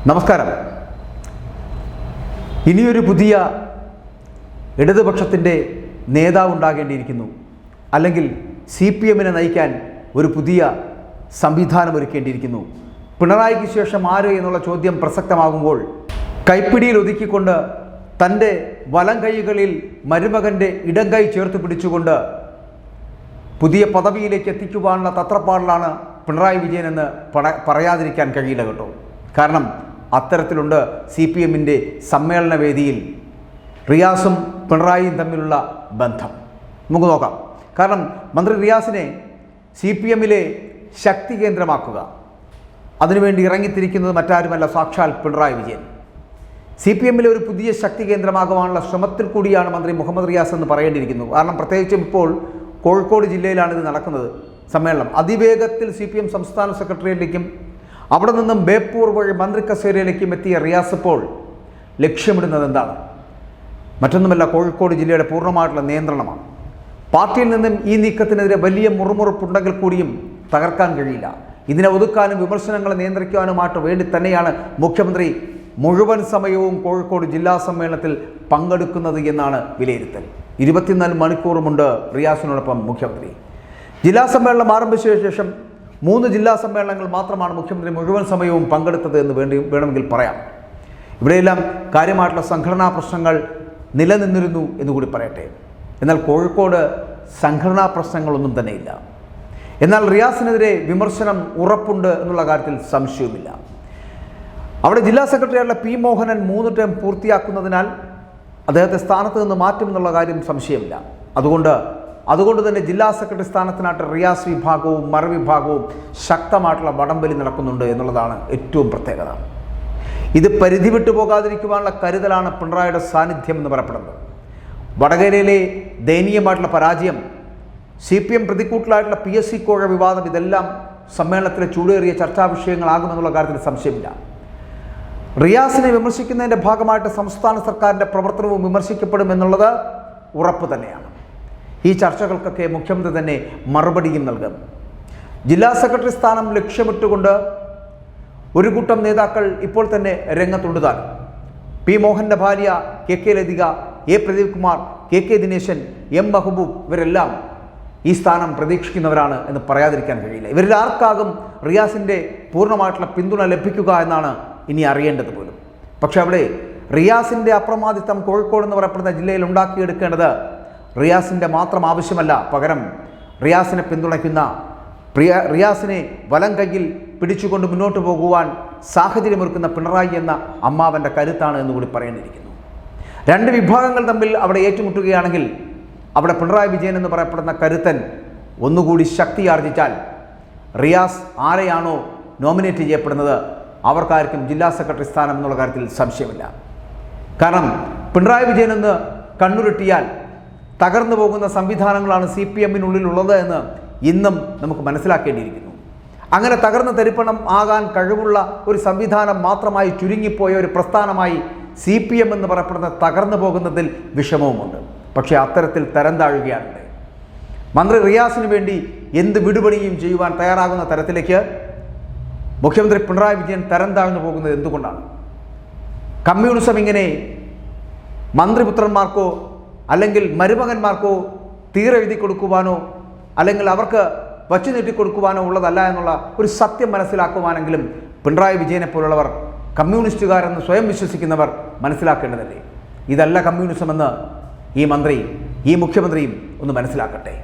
നമസ്കാരം. ഇനിയൊരു പുതിയ ഇടതുപക്ഷത്തിൻ്റെ നേതാവ് ഉണ്ടാകേണ്ടിയിരിക്കുന്നു, അല്ലെങ്കിൽ CPM-നെ നയിക്കാൻ ഒരു പുതിയ സംവിധാനം ഒരുക്കേണ്ടിയിരിക്കുന്നു. പിണറായിക്ക് ശേഷം ആര് എന്നുള്ള ചോദ്യം പ്രസക്തമാകുമ്പോൾ കൈപ്പിടിയിൽ ഒതുക്കിക്കൊണ്ട് തൻ്റെ വലം കൈകളിൽ മരുമകൻ്റെ ഇടം കൈ ചേർത്ത് പിടിച്ചുകൊണ്ട് പുതിയ പദവിയിലേക്ക് എത്തിക്കുവാനുള്ള തത്രപ്പാടിലാണ് പിണറായി വിജയൻ എന്ന് പറയാതിരിക്കാൻ കഴിയില്ല കേട്ടോ. കാരണം അത്തരത്തിലുണ്ട് CPM-ൻ്റെ സമ്മേളന വേദിയിൽ റിയാസും പിണറായിയും തമ്മിലുള്ള ബന്ധം. നമുക്ക് നോക്കാം. കാരണം മന്ത്രി റിയാസിനെ CPM-ലെ ശക്തി കേന്ദ്രമാക്കുക, അതിനുവേണ്ടി ഇറങ്ങിത്തിരിക്കുന്നത് മറ്റാരുമല്ല, സാക്ഷാൽ പിണറായി വിജയൻ. CPM-ലെ ഒരു പുതിയ ശക്തി കേന്ദ്രമാകുവാനുള്ള ശ്രമത്തിൽ കൂടിയാണ് മന്ത്രി മുഹമ്മദ് റിയാസ് എന്ന് പറയേണ്ടിയിരിക്കുന്നു. കാരണം പ്രത്യേകിച്ചും ഇപ്പോൾ കോഴിക്കോട് ജില്ലയിലാണ് ഇത് നടക്കുന്നത് സമ്മേളനം. അതിവേഗത്തിൽ CPM സംസ്ഥാന സെക്രട്ടേറിയറ്റിലേക്കും അവിടെ നിന്നും ബേപ്പൂർ വഴി മന്ത്രി കസേരയിലേക്കും എത്തിയ റിയാസ് ഇപ്പോൾ ലക്ഷ്യമിടുന്നത് എന്താണ്? മറ്റൊന്നുമല്ല, കോഴിക്കോട് ജില്ലയുടെ പൂർണ്ണമായിട്ടുള്ള നിയന്ത്രണമാണ്. പാർട്ടിയിൽ നിന്നും ഈ നീക്കത്തിനെതിരെ വലിയ മുറുമുറുപ്പുണ്ടെങ്കിൽ കൂടിയും തകർക്കാൻ കഴിയില്ല. ഇതിനെ ഒതുക്കാനും വിമർശനങ്ങളെ നിയന്ത്രിക്കാനുമായിട്ട് വേണ്ടി തന്നെയാണ് മുഖ്യമന്ത്രി മുഴുവൻ സമയവും കോഴിക്കോട് ജില്ലാ സമ്മേളനത്തിൽ പങ്കെടുക്കുന്നത് എന്നാണ് വിലയിരുത്തൽ. 24 മണിക്കൂറുമുണ്ട് റിയാസിനോടൊപ്പം മുഖ്യമന്ത്രി. ജില്ലാ സമ്മേളനം ആരംഭിച്ച ശേഷം 3 ജില്ലാ സമ്മേളനങ്ങൾ മാത്രമാണ് മുഖ്യമന്ത്രി മുഴുവൻ സമയവും പങ്കെടുത്തത് എന്ന് വേണമെങ്കിൽ പറയാം. ഇവിടെയെല്ലാം കാര്യമായിട്ടുള്ള സംഘടനാ പ്രശ്നങ്ങൾ നിലനിന്നിരുന്നു എന്നുകൂടി പറയട്ടെ. എന്നാൽ കോഴിക്കോട് സംഘടനാ പ്രശ്നങ്ങളൊന്നും തന്നെയില്ല. എന്നാൽ റിയാസിനെതിരെ വിമർശനം ഉറപ്പുണ്ട് എന്നുള്ള കാര്യത്തിൽ സംശയവുമില്ല. അവിടെ ജില്ലാ സെക്രട്ടറിയായിട്ടുള്ള P. മോഹനൻ 3 ടേം പൂർത്തിയാക്കുന്നതിനാൽ അദ്ദേഹത്തെ സ്ഥാനത്ത് നിന്ന് മാറ്റും എന്നുള്ള കാര്യം സംശയമില്ല. അതുകൊണ്ട് തന്നെ ജില്ലാ സെക്രട്ടറി സ്ഥാനത്തിനായിട്ട് റിയാസ് വിഭാഗവും മറുവിഭാഗവും ശക്തമായിട്ടുള്ള വടംവലി നടക്കുന്നുണ്ട് എന്നുള്ളതാണ് ഏറ്റവും പ്രത്യേകത. ഇത് പരിധി വിട്ടു പോകാതിരിക്കുവാനുള്ള കരുതലാണ് പിണറായിയുടെ സാന്നിധ്യം എന്ന് പറയപ്പെടുന്നത്. വടകരയിലെ ദയനീയമായിട്ടുള്ള പരാജയം, CPM പ്രതിക്കൂട്ടിലായിട്ടുള്ള PSC കോഴ വിവാദം, ഇതെല്ലാം സമ്മേളനത്തിലെ ചൂടേറിയ ചർച്ചാ വിഷയങ്ങളാകുമെന്നുള്ള കാര്യത്തിൽ സംശയമില്ല. റിയാസിനെ വിമർശിക്കുന്നതിൻ്റെ ഭാഗമായിട്ട് സംസ്ഥാന സർക്കാരിൻ്റെ പ്രവർത്തനവും വിമർശിക്കപ്പെടുമെന്നുള്ളത് ഉറപ്പ് തന്നെയാണ്. ഈ ചർച്ചകൾക്കൊക്കെ മുഖ്യമന്ത്രി തന്നെ മറുപടിയും നൽകും. ജില്ലാ സെക്രട്ടറി സ്ഥാനം ലക്ഷ്യമിട്ടുകൊണ്ട് ഒരു കൂട്ടം നേതാക്കൾ ഇപ്പോൾ തന്നെ രംഗത്തുണ്ട്. താൻ P. മോഹൻ്റെ ഭാര്യ KK Lathika, A. Pradeep Kumar, KK Dineshan, M. Mehboob, ഇവരെല്ലാം ഈ സ്ഥാനം പ്രതീക്ഷിക്കുന്നവരാണ് എന്ന് പറയാതിരിക്കാൻ കഴിയില്ല. ഇവരിൽ ആർക്കാകും റിയാസിൻ്റെ പൂർണ്ണമായിട്ടുള്ള പിന്തുണ ലഭിക്കുക എന്നാണ് ഇനി അറിയേണ്ടത് പോലും. പക്ഷെ അവിടെ റിയാസിൻ്റെ അപ്രമാദിത്വം കോഴിക്കോട് എന്ന് പറയപ്പെടുന്ന ജില്ലയിൽ ഉണ്ടാക്കിയെടുക്കേണ്ടത് റിയാസിൻ്റെ മാത്രം ആവശ്യമല്ല, പകരം റിയാസിനെ പിന്തുണയ്ക്കുന്ന, റിയാസിനെ വലം കയ്യിൽ പിടിച്ചുകൊണ്ട് മുന്നോട്ട് പോകുവാൻ സാഹചര്യമൊരുക്കുന്ന പിണറായി എന്ന അമ്മാവൻ്റെ കരുത്താണ് എന്നുകൂടി പറയേണ്ടിയിരിക്കുന്നു. 2 വിഭാഗങ്ങൾ തമ്മിൽ അവിടെ ഏറ്റുമുട്ടുകയാണെങ്കിൽ അവിടെ പിണറായി വിജയൻ എന്ന് പറയപ്പെടുന്ന കരുത്തൻ ഒന്നുകൂടി ശക്തിയാർജിച്ചാൽ റിയാസ് ആരെയാണോ നോമിനേറ്റ് ചെയ്യപ്പെടുന്നത് അവർക്കായിരിക്കും ജില്ലാ സെക്രട്ടറി സ്ഥാനം എന്നുള്ള കാര്യത്തിൽ സംശയമില്ല. കാരണം പിണറായി വിജയൻ എന്ന് കണ്ണുരുട്ടിയാൽ തകർന്നു പോകുന്ന സംവിധാനങ്ങളാണ് CPM-നുള്ളിലുള്ളത് എന്ന് ഇന്നും നമുക്ക് മനസ്സിലാക്കേണ്ടിയിരിക്കുന്നു. അങ്ങനെ തകർന്ന തരിപ്പണം ആകാൻ കഴിവുള്ള ഒരു സംവിധാനം മാത്രമായി ചുരുങ്ങിപ്പോയ ഒരു പ്രസ്ഥാനമായി CPM എന്ന് പറയപ്പെടുന്ന തകർന്നു പോകുന്നതിൽ വിഷമവുമുണ്ട്. പക്ഷേ അത്തരത്തിൽ തരം താഴുകയാണ്. മന്ത്രി റിയാസിന് വേണ്ടി എന്ത് വിടുപണിയും ചെയ്യുവാൻ തയ്യാറാകുന്ന തരത്തിലേക്ക് മുഖ്യമന്ത്രി പിണറായി വിജയൻ തരം താഴ്ന്നു പോകുന്നത് എന്തുകൊണ്ടാണ്? കമ്മ്യൂണിസം ഇങ്ങനെ മന്ത്രിപുത്രന്മാർക്കോ അല്ലെങ്കിൽ മരുമകന്മാർക്കോ തീരെഴുതി കൊടുക്കുവാനോ അല്ലെങ്കിൽ അവർക്ക് വച്ചു നീട്ടിക്കൊടുക്കുവാനോ ഉള്ളതല്ല എന്നുള്ള ഒരു സത്യം മനസ്സിലാക്കുവാനെങ്കിലും പിണറായി വിജയനെ പോലുള്ളവർ, കമ്മ്യൂണിസ്റ്റുകാരെന്ന് സ്വയം വിശ്വസിക്കുന്നവർ മനസ്സിലാക്കേണ്ടതല്ലേ? ഇതല്ല കമ്മ്യൂണിസം എന്ന് ഈ മുഖ്യമന്ത്രിയും ഒന്ന് മനസ്സിലാക്കട്ടെ.